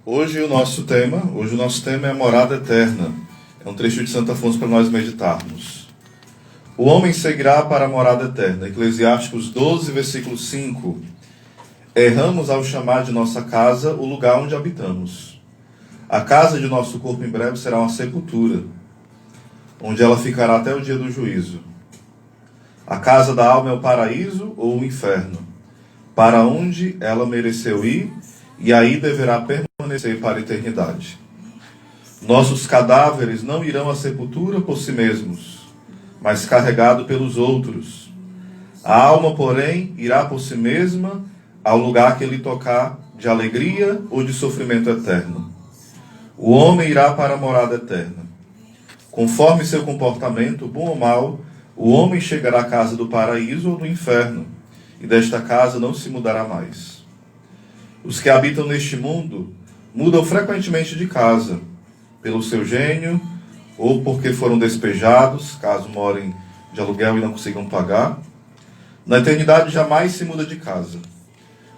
Hoje o nosso tema é a morada eterna. É um trecho de Santo Afonso para nós meditarmos. O homem seguirá para a morada eterna. Eclesiásticos 12, versículo 5. Erramos ao chamar de nossa casa o lugar onde habitamos. A casa de nosso corpo em breve será uma sepultura, onde ela ficará até o dia do juízo. A casa da alma é o paraíso ou o inferno, para onde ela mereceu ir, e aí deverá permanecer para a eternidade. Nossos cadáveres não irão à sepultura por si mesmos, mas carregados pelos outros. A alma, porém, irá por si mesma ao lugar que lhe tocar, de alegria ou de sofrimento eterno. O homem irá para a morada eterna. Conforme seu comportamento, bom ou mau, o homem chegará à casa do paraíso ou do inferno, e desta casa não se mudará mais. Os que habitam neste mundo mudam frequentemente de casa, pelo seu gênio, ou porque foram despejados, caso morem de aluguel e não consigam pagar. Na eternidade jamais se muda de casa.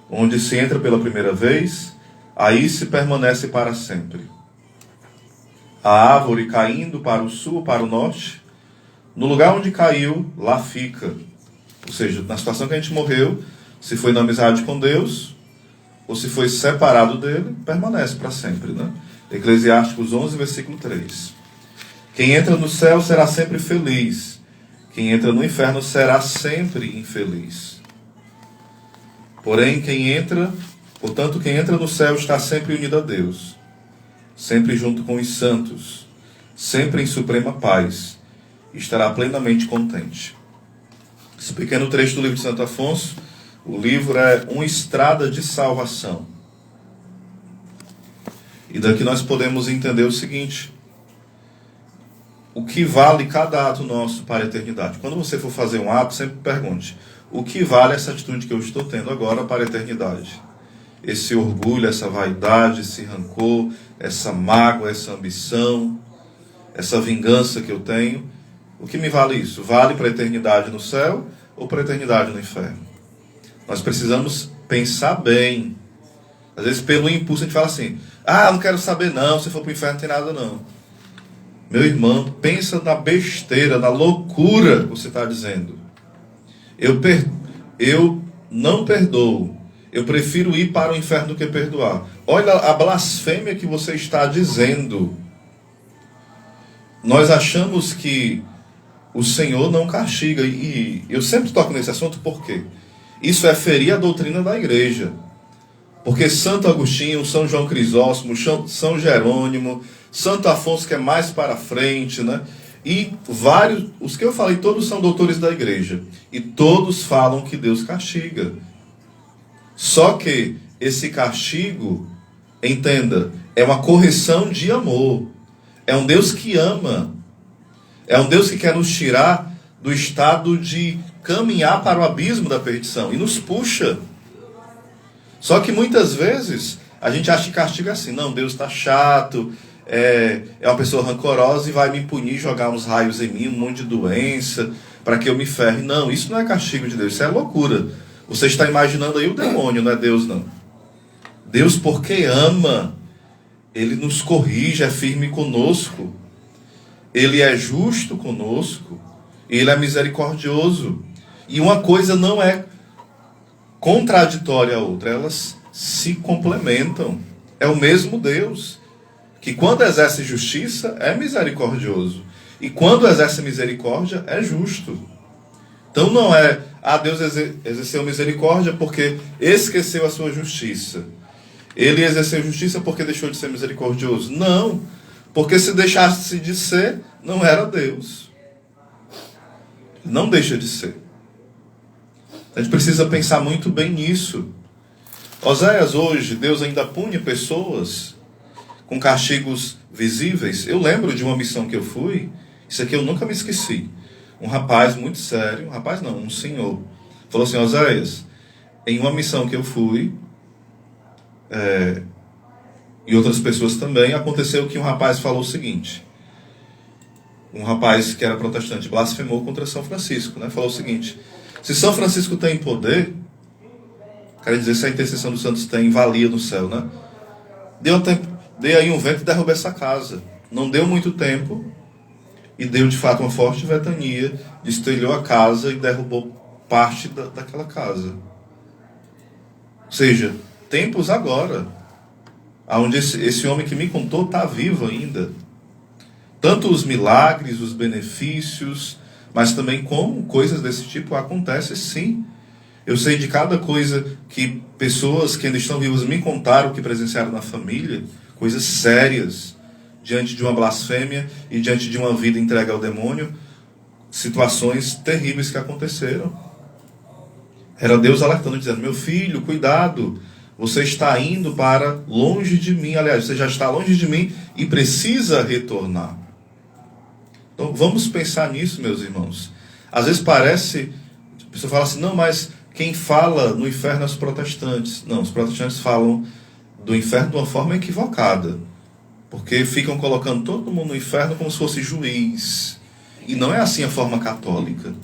Onde se entra pela primeira vez, aí se permanece para sempre. A árvore caindo para o sul ou para o norte, no lugar onde caiu, lá fica. Ou seja, na situação que a gente morreu, se foi na amizade com Deus, ou se foi separado dele, permanece para sempre, né? Eclesiásticos 11, versículo 3. Quem entra no céu será sempre feliz. Quem entra no inferno será sempre infeliz. Porém, quem entra no céu está sempre unido a Deus, sempre junto com os santos, sempre em suprema paz, e estará plenamente contente. Esse pequeno trecho do livro de Santo Afonso, o livro é uma estrada de salvação. E daqui nós podemos entender o seguinte: o que vale cada ato nosso para a eternidade? Quando você for fazer um ato, sempre pergunte: o que vale essa atitude que eu estou tendo agora para a eternidade? Esse orgulho, essa vaidade, esse rancor, essa mágoa, essa ambição, essa vingança que eu tenho, o que me vale isso? Vale para a eternidade no céu ou para a eternidade no inferno? Nós precisamos pensar bem. Às vezes, pelo impulso, a gente fala assim: não quero saber não, se for para o inferno não tem nada não. Meu irmão, pensa na besteira, na loucura que você está dizendo. Eu não perdoo. Eu prefiro ir para o inferno do que perdoar. Olha a blasfêmia que você está dizendo. Nós achamos que o Senhor não castiga. E eu sempre toco nesse assunto porque isso é ferir a doutrina da igreja. Porque Santo Agostinho, São João Crisóstomo, São Jerônimo, Santo Afonso, que é mais para frente, né? E vários, os que eu falei, todos são doutores da igreja. E todos falam que Deus castiga. Só que esse castigo, entenda, é uma correção de amor. É um Deus que ama. É um Deus que quer nos tirar do estado de caminhar para o abismo da perdição. E nos puxa. Só que muitas vezes a gente acha que castigo é assim. Não, Deus está chato, é uma pessoa rancorosa e vai me punir, jogar uns raios em mim, um monte de doença, para que eu me ferre. Não, isso não é castigo de Deus, isso é loucura. Você está imaginando aí o demônio, não é Deus não. Deus, porque ama, Ele nos corrige, é firme conosco. Ele é justo conosco, Ele é misericordioso. E uma coisa não é contraditória à outra, elas se complementam. É o mesmo Deus, que quando exerce justiça, é misericordioso. E quando exerce misericórdia, é justo. Então não é, Deus exerceu misericórdia porque esqueceu a sua justiça. Ele exerceu justiça porque deixou de ser misericordioso. Não, porque se deixasse de ser, não era Deus. Não deixa de ser. A gente precisa pensar muito bem nisso. Oséias, hoje, Deus ainda pune pessoas com castigos visíveis. Eu lembro de uma missão que eu fui, isso aqui eu nunca me esqueci. Um rapaz muito sério, um senhor, falou assim: Oséias, em uma missão que eu fui, e outras pessoas também, aconteceu que um rapaz falou o seguinte: um rapaz que era protestante blasfemou contra São Francisco, né? Falou o seguinte: se São Francisco tem poder, quer dizer, se a intercessão dos santos tem valia no céu, né? Dei aí um vento e derrubei essa casa. Não deu muito tempo e deu de fato uma forte ventania, destelhou a casa e derrubou parte daquela casa. Ou seja, tempos agora, onde esse homem que me contou está vivo ainda. Tanto os milagres, os benefícios, mas também como coisas desse tipo acontecem, sim. Eu sei de cada coisa que pessoas que ainda estão vivas me contaram que presenciaram na família, coisas sérias, diante de uma blasfêmia e diante de uma vida entregue ao demônio, situações terríveis que aconteceram. Era Deus alertando, dizendo: meu filho, cuidado, você está indo para longe de mim. Aliás, você já está longe de mim e precisa retornar. Então vamos pensar nisso, meus irmãos. Às vezes parece, a pessoa fala assim: não, mas quem fala no inferno é os protestantes. Não, os protestantes falam do inferno de uma forma equivocada, porque ficam colocando todo mundo no inferno como se fosse juiz. E não é assim a forma católica.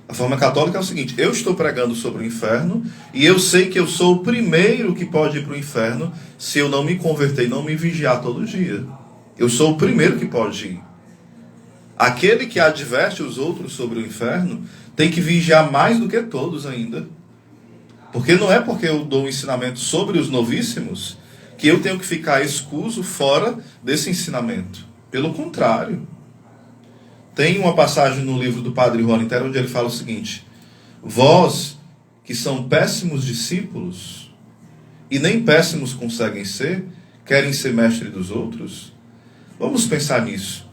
A forma católica é o seguinte: eu estou pregando sobre o inferno e eu sei que eu sou o primeiro que pode ir para o inferno se eu não me converter e não me vigiar todo dia. Eu sou o primeiro que pode ir. Aquele que adverte os outros sobre o inferno tem que vigiar mais do que todos ainda. Porque não é porque eu dou um ensinamento sobre os novíssimos que eu tenho que ficar escuso fora desse ensinamento. Pelo contrário. Tem uma passagem no livro do Padre Juan Itero onde ele fala o seguinte: vós, que são péssimos discípulos, e nem péssimos conseguem ser, querem ser mestre dos outros? Vamos pensar nisso.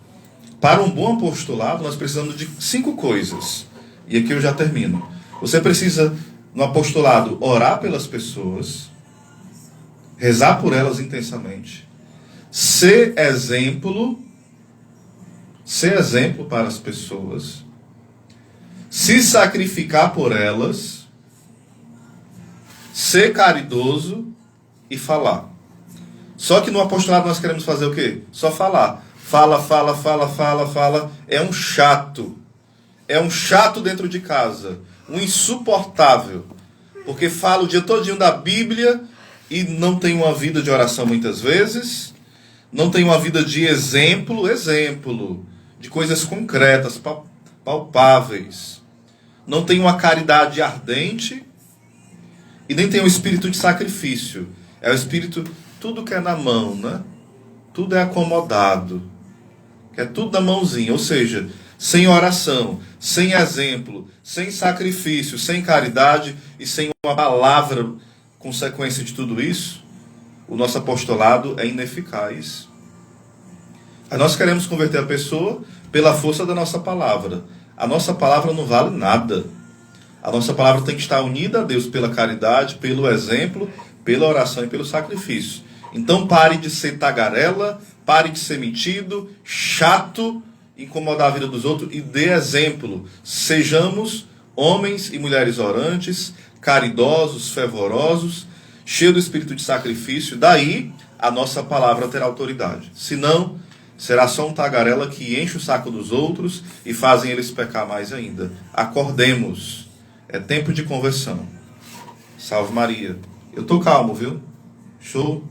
Para um bom apostolado, nós precisamos de 5 coisas. E aqui eu já termino. Você precisa, no apostolado, orar pelas pessoas, rezar por elas intensamente, ser exemplo para as pessoas, se sacrificar por elas, ser caridoso e falar. Só que no apostolado nós queremos fazer o quê? Só falar. Fala. É um chato. É um chato dentro de casa. Um insuportável. Porque fala o dia todinho da Bíblia e não tem uma vida de oração muitas vezes. Não tem uma vida de exemplo. De coisas concretas, palpáveis. Não tem uma caridade ardente. E nem tem um espírito de sacrifício. É o espírito, tudo que é na mão, né? Tudo é acomodado. É tudo na mãozinha, ou seja, sem oração, sem exemplo, sem sacrifício, sem caridade e sem uma palavra consequência de tudo isso, o nosso apostolado é ineficaz. Aí nós queremos converter a pessoa pela força da nossa palavra. A nossa palavra não vale nada. A nossa palavra tem que estar unida a Deus pela caridade, pelo exemplo, pela oração e pelo sacrifício. Então pare de ser tagarela, pare de ser metido, chato, incomodar a vida dos outros e dê exemplo. Sejamos homens e mulheres orantes, caridosos, fervorosos, cheios do espírito de sacrifício. Daí a nossa palavra terá autoridade. Senão, será só um tagarela que enche o saco dos outros e fazem eles pecar mais ainda. Acordemos. É tempo de conversão. Salve Maria. Eu tô calmo, viu? Show.